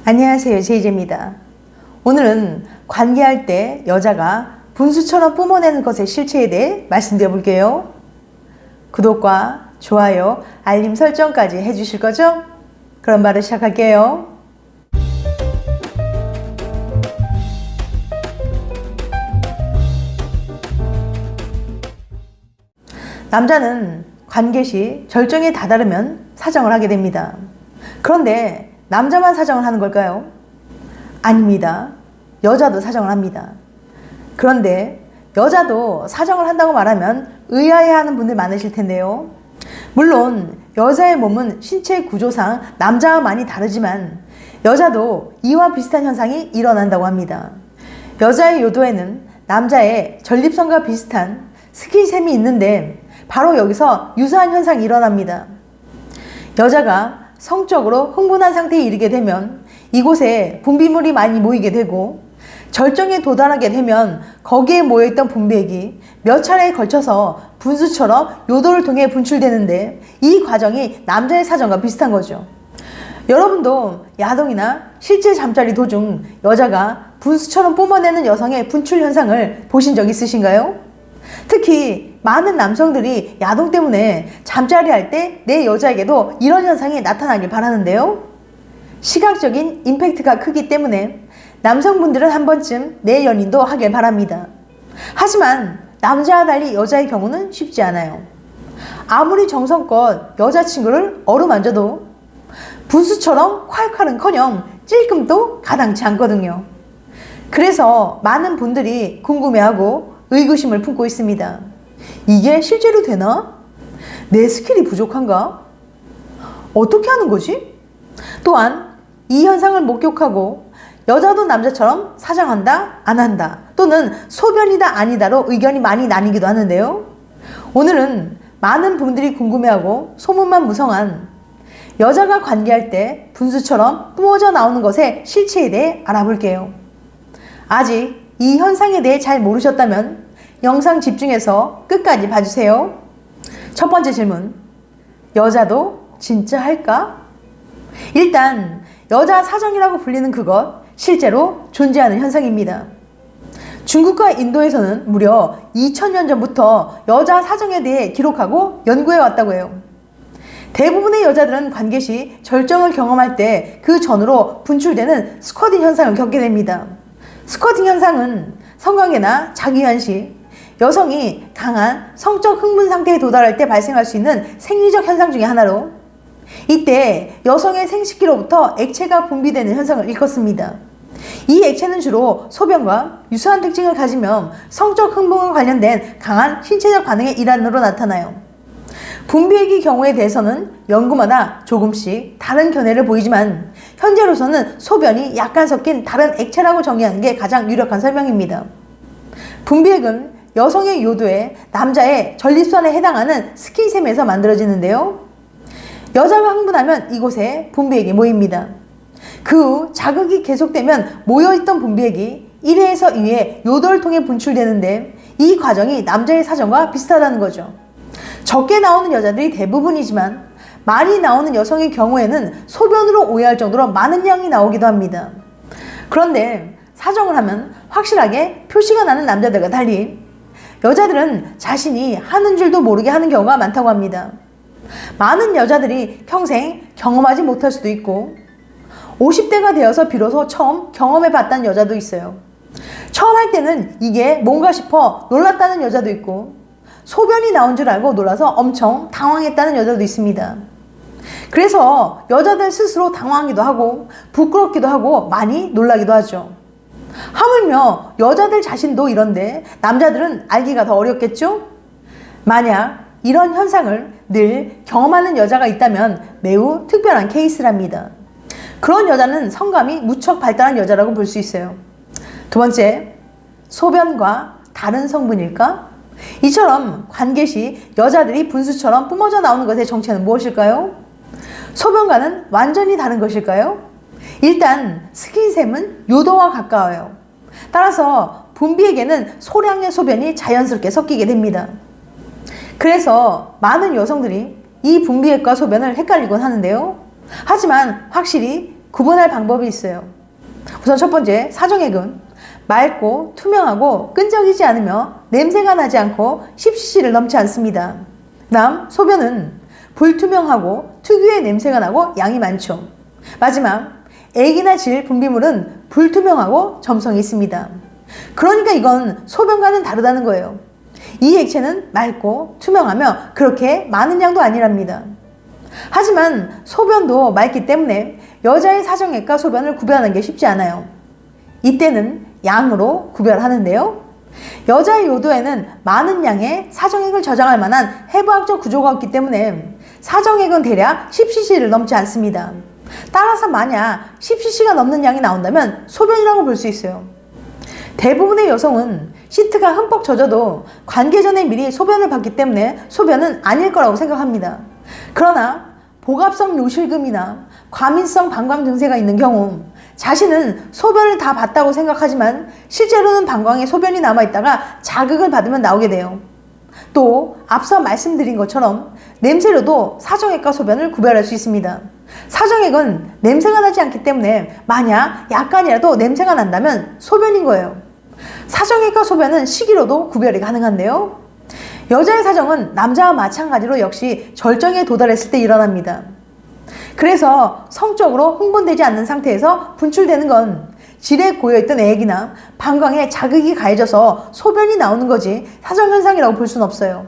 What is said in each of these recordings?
안녕하세요, 제이제입니다. 오늘은 관계할 때 여자가 분수처럼 뿜어내는 것의 실체에 대해 말씀드려 볼게요. 구독과 좋아요, 알림 설정까지 해주실 거죠? 그럼 바로 시작할게요. 남자는 관계 시 절정에 다다르면 사정을 하게 됩니다. 그런데 남자만 사정을 하는 걸까요? 아닙니다. 여자도 사정을 합니다. 그런데 여자도 사정을 한다고 말하면 의아해하는 분들 많으실 텐데요. 물론 여자의 몸은 신체 구조상 남자와 많이 다르지만 여자도 이와 비슷한 현상이 일어난다고 합니다. 여자의 요도에는 남자의 전립선과 비슷한 스킨샘이 있는데 바로 여기서 유사한 현상이 일어납니다. 여자가 성적으로 흥분한 상태에 이르게 되면 이곳에 분비물이 많이 모이게 되고 절정에 도달하게 되면 거기에 모여있던 분비액이 몇 차례에 걸쳐서 분수처럼 요도를 통해 분출되는데 이 과정이 남자의 사정과 비슷한 거죠. 여러분도 야동이나 실제 잠자리 도중 여자가 분수처럼 뿜어내는 여성의 분출 현상을 보신 적 있으신가요? 특히 많은 남성들이 야동 때문에 잠자리 할 때 내 여자에게도 이런 현상이 나타나길 바라는데요. 시각적인 임팩트가 크기 때문에 남성분들은 한 번쯤 내 연인도 하길 바랍니다. 하지만 남자와 달리 여자의 경우는 쉽지 않아요. 아무리 정성껏 여자친구를 어루만져도 분수처럼 콸콸은커녕 찔끔도 가당치 않거든요. 그래서 많은 분들이 궁금해하고 의구심을 품고 있습니다. 이게 실제로 되나? 내 스킬이 부족한가? 어떻게 하는 거지? 또한 이 현상을 목격하고 여자도 남자처럼 사정한다, 안 한다, 또는 소변이다, 아니다로 의견이 많이 나뉘기도 하는데요. 오늘은 많은 분들이 궁금해하고 소문만 무성한 여자가 관계할 때 분수처럼 뿜어져 나오는 것의 실체에 대해 알아볼게요. 아직 이 현상에 대해 잘 모르셨다면 영상 집중해서 끝까지 봐주세요. 첫 번째 질문, 여자도 진짜 할까? 일단 여자 사정이라고 불리는 그것, 실제로 존재하는 현상입니다. 중국과 인도에서는 무려 2000년 전부터 여자 사정에 대해 기록하고 연구해 왔다고 해요. 대부분의 여자들은 관계 시 절정을 경험할 때 그 전후로 분출되는 스쿼팅 현상을 겪게 됩니다. 스쿼팅 현상은 성관계나 자기위한 시 여성이 강한 성적 흥분 상태에 도달할 때 발생할 수 있는 생리적 현상 중에 하나로, 이때 여성의 생식기로부터 액체가 분비되는 현상을 일컫습니다. 이 액체는 주로 소변과 유사한 특징을 가지며 성적 흥분과 관련된 강한 신체적 반응의 일환으로 나타나요. 분비액의 경우에 대해서는 연구마다 조금씩 다른 견해를 보이지만 현재로서는 소변이 약간 섞인 다른 액체라고 정의하는 게 가장 유력한 설명입니다. 분비액은 여성의 요도에 남자의 전립선에 해당하는 스킨샘에서 만들어지는데요. 여자가 흥분하면 이곳에 분비액이 모입니다. 그 후 자극이 계속되면 모여있던 분비액이 1회에서 2회 요도를 통해 분출되는데 이 과정이 남자의 사정과 비슷하다는 거죠. 적게 나오는 여자들이 대부분이지만 많이 나오는 여성의 경우에는 소변으로 오해할 정도로 많은 양이 나오기도 합니다. 그런데 사정을 하면 확실하게 표시가 나는 남자들과 달리 여자들은 자신이 하는 줄도 모르게 하는 경우가 많다고 합니다. 많은 여자들이 평생 경험하지 못할 수도 있고 50대가 되어서 비로소 처음 경험해봤다는 여자도 있어요. 처음 할 때는 이게 뭔가 싶어 놀랐다는 여자도 있고 소변이 나온 줄 알고 놀라서 엄청 당황했다는 여자도 있습니다. 그래서 여자들 스스로 당황하기도 하고 부끄럽기도 하고 많이 놀라기도 하죠. 하물며 여자들 자신도 이런데 남자들은 알기가 더 어렵겠죠? 만약 이런 현상을 늘 경험하는 여자가 있다면 매우 특별한 케이스랍니다. 그런 여자는 성감이 무척 발달한 여자라고 볼 수 있어요. 두 번째, 소변과 다른 성분일까? 이처럼 관계 시 여자들이 분수처럼 뿜어져 나오는 것의 정체는 무엇일까요? 소변과는 완전히 다른 것일까요? 일단 스킨샘은 요도와 가까워요. 따라서 분비액에는 소량의 소변이 자연스럽게 섞이게 됩니다. 그래서 많은 여성들이 이 분비액과 소변을 헷갈리곤 하는데요. 하지만 확실히 구분할 방법이 있어요. 우선 첫 번째, 사정액은 맑고 투명하고 끈적이지 않으며 냄새가 나지 않고 10cc를 넘지 않습니다. 다음, 소변은 불투명하고 특유의 냄새가 나고 양이 많죠. 마지막, 액이나 질, 분비물은 불투명하고 점성이 있습니다. 그러니까 이건 소변과는 다르다는 거예요. 이 액체는 맑고 투명하며 그렇게 많은 양도 아니랍니다. 하지만 소변도 맑기 때문에 여자의 사정액과 소변을 구별하는 게 쉽지 않아요. 이때는 양으로 구별하는데요. 여자의 요도에는 많은 양의 사정액을 저장할 만한 해부학적 구조가 없기 때문에 사정액은 대략 10cc를 넘지 않습니다. 따라서 만약 10cc가 넘는 양이 나온다면 소변이라고 볼 수 있어요. 대부분의 여성은 시트가 흠뻑 젖어도 관계 전에 미리 소변을 봤기 때문에 소변은 아닐 거라고 생각합니다. 그러나 복압성 요실금이나 과민성 방광 증세가 있는 경우 자신은 소변을 다 봤다고 생각하지만 실제로는 방광에 소변이 남아있다가 자극을 받으면 나오게 돼요. 또 앞서 말씀드린 것처럼 냄새로도 사정액과 소변을 구별할 수 있습니다. 사정액은 냄새가 나지 않기 때문에 만약 약간이라도 냄새가 난다면 소변인 거예요. 사정액과 소변은 시기로도 구별이 가능한데요. 여자의 사정은 남자와 마찬가지로 역시 절정에 도달했을 때 일어납니다. 그래서 성적으로 흥분되지 않는 상태에서 분출되는 건 질에 고여있던 액이나 방광에 자극이 가해져서 소변이 나오는 거지 사정현상이라고 볼 수는 없어요.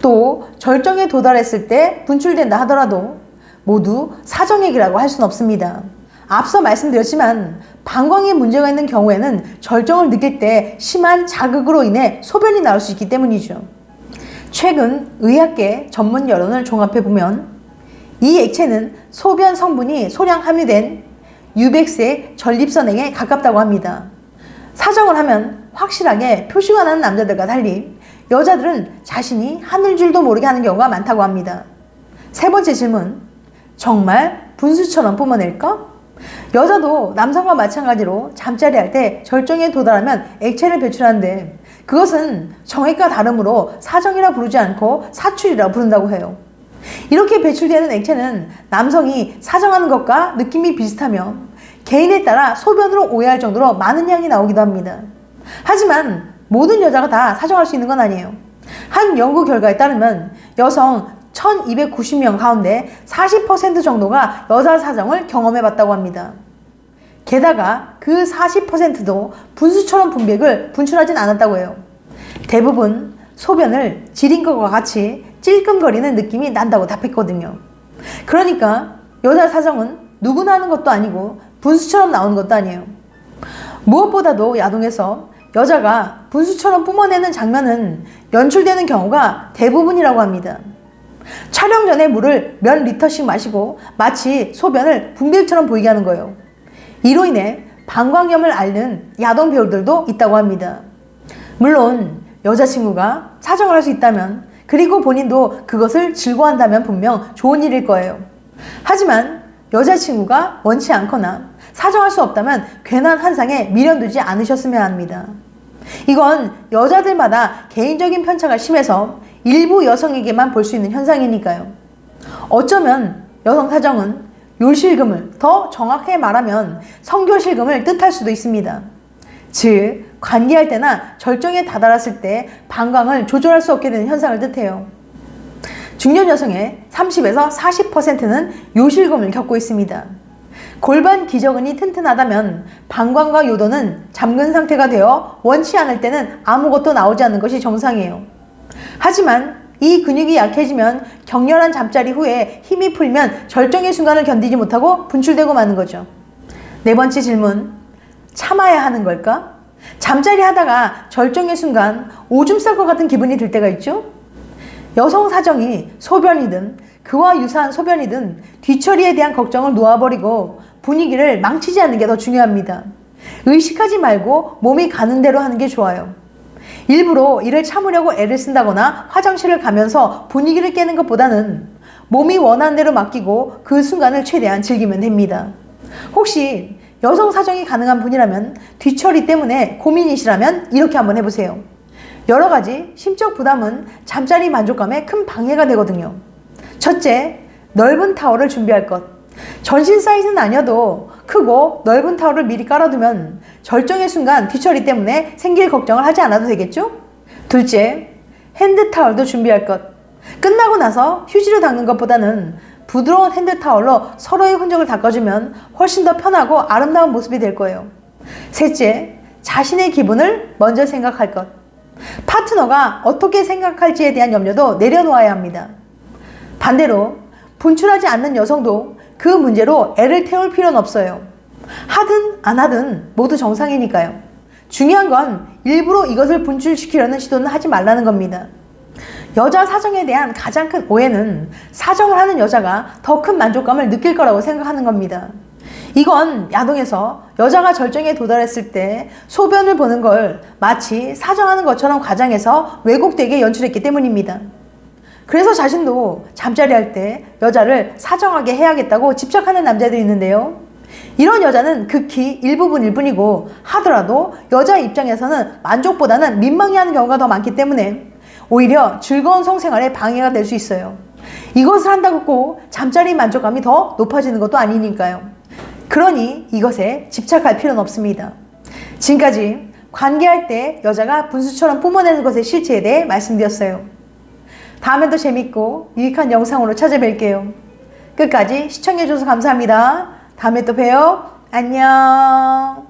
또 절정에 도달했을 때 분출된다 하더라도 모두 사정액이라고 할 수는 없습니다. 앞서 말씀드렸지만 방광에 문제가 있는 경우에는 절정을 느낄 때 심한 자극으로 인해 소변이 나올 수 있기 때문이죠. 최근 의학계 전문 여론을 종합해보면 이 액체는 소변 성분이 소량 함유된 유백색 전립선액에 가깝다고 합니다. 사정을 하면 확실하게 표시가 나는 남자들과 달리 여자들은 자신이 하늘 줄도 모르게 하는 경우가 많다고 합니다. 세 번째 질문, 정말 분수처럼 뿜어낼까? 여자도 남성과 마찬가지로 잠자리 할 때 절정에 도달하면 액체를 배출하는데 그것은 정액과 다름으로 사정이라 부르지 않고 사출이라 부른다고 해요. 이렇게 배출되는 액체는 남성이 사정하는 것과 느낌이 비슷하며 개인에 따라 소변으로 오해할 정도로 많은 양이 나오기도 합니다. 하지만 모든 여자가 다 사정할 수 있는 건 아니에요. 한 연구 결과에 따르면 여성 1290명 가운데 40% 정도가 여자 사정을 경험해봤다고 합니다. 게다가 그 40%도 분수처럼 분비액을 분출하진 않았다고 해요. 대부분 소변을 지린 것과 같이 찔끔거리는 느낌이 난다고 답했거든요. 그러니까 여자 사정은 누구나 하는 것도 아니고 분수처럼 나오는 것도 아니에요. 무엇보다도 야동에서 여자가 분수처럼 뿜어내는 장면은 연출되는 경우가 대부분이라고 합니다. 촬영 전에 물을 몇 리터씩 마시고 마치 소변을 분비액처럼 보이게 하는 거예요. 이로 인해 방광염을 앓는 야동 배우들도 있다고 합니다. 물론 여자친구가 사정을 할 수 있다면 그리고 본인도 그것을 즐거워한다면 분명 좋은 일일 거예요. 하지만 여자친구가 원치 않거나 사정할 수 없다면 괜한 환상에 미련두지 않으셨으면 합니다. 이건 여자들마다 개인적인 편차가 심해서 일부 여성에게만 볼 수 있는 현상이니까요. 어쩌면 여성 사정은 요실금을 더 정확하게 말하면 성교실금을 뜻할 수도 있습니다. 즉 관계할 때나 절정에 다다랐을 때 방광을 조절할 수 없게 되는 현상을 뜻해요. 중년 여성의 30에서 40%는 요실금을 겪고 있습니다. 골반 기저근이 튼튼하다면 방광과 요도는 잠근 상태가 되어 원치 않을 때는 아무것도 나오지 않는 것이 정상이에요. 하지만 이 근육이 약해지면 격렬한 잠자리 후에 힘이 풀면 절정의 순간을 견디지 못하고 분출되고 마는 거죠. 네 번째 질문, 참아야 하는 걸까? 잠자리 하다가 절정의 순간 오줌 쌀 것 같은 기분이 들 때가 있죠? 여성 사정이 소변이든 그와 유사한 소변이든 뒤처리에 대한 걱정을 놓아버리고 분위기를 망치지 않는 게 더 중요합니다. 의식하지 말고 몸이 가는 대로 하는 게 좋아요. 일부러 이를 참으려고 애를 쓴다거나 화장실을 가면서 분위기를 깨는 것보다는 몸이 원하는 대로 맡기고 그 순간을 최대한 즐기면 됩니다. 혹시 여성 사정이 가능한 분이라면 뒤처리 때문에 고민이시라면 이렇게 한번 해보세요. 여러 가지 심적 부담은 잠자리 만족감에 큰 방해가 되거든요. 첫째, 넓은 타월을 준비할 것. 전신 사이즈는 아니어도 크고 넓은 타월을 미리 깔아두면 절정의 순간 뒤처리 때문에 생길 걱정을 하지 않아도 되겠죠? 둘째, 핸드타월도 준비할 것. 끝나고 나서 휴지로 닦는 것보다는 부드러운 핸드타월로 서로의 흔적을 닦아주면 훨씬 더 편하고 아름다운 모습이 될 거예요. 셋째, 자신의 기분을 먼저 생각할 것. 파트너가 어떻게 생각할지에 대한 염려도 내려놓아야 합니다. 반대로 분출하지 않는 여성도 그 문제로 애를 태울 필요는 없어요. 하든 안 하든 모두 정상이니까요. 중요한 건 일부러 이것을 분출시키려는 시도는 하지 말라는 겁니다. 여자 사정에 대한 가장 큰 오해는 사정을 하는 여자가 더 큰 만족감을 느낄 거라고 생각하는 겁니다. 이건 야동에서 여자가 절정에 도달했을 때 소변을 보는 걸 마치 사정하는 것처럼 과장해서 왜곡되게 연출했기 때문입니다. 그래서 자신도 잠자리 할 때 여자를 사정하게 해야겠다고 집착하는 남자들이 있는데요. 이런 여자는 극히 일부분일 뿐이고 하더라도 여자 입장에서는 만족보다는 민망해하는 경우가 더 많기 때문에 오히려 즐거운 성생활에 방해가 될 수 있어요. 이것을 한다고 꼭 잠자리 만족감이 더 높아지는 것도 아니니까요. 그러니 이것에 집착할 필요는 없습니다. 지금까지 관계할 때 여자가 분수처럼 뿜어내는 것의 실체에 대해 말씀드렸어요. 다음에도 재밌고 유익한 영상으로 찾아뵐게요. 끝까지 시청해주셔서 감사합니다. 다음에 또 봬요. 안녕.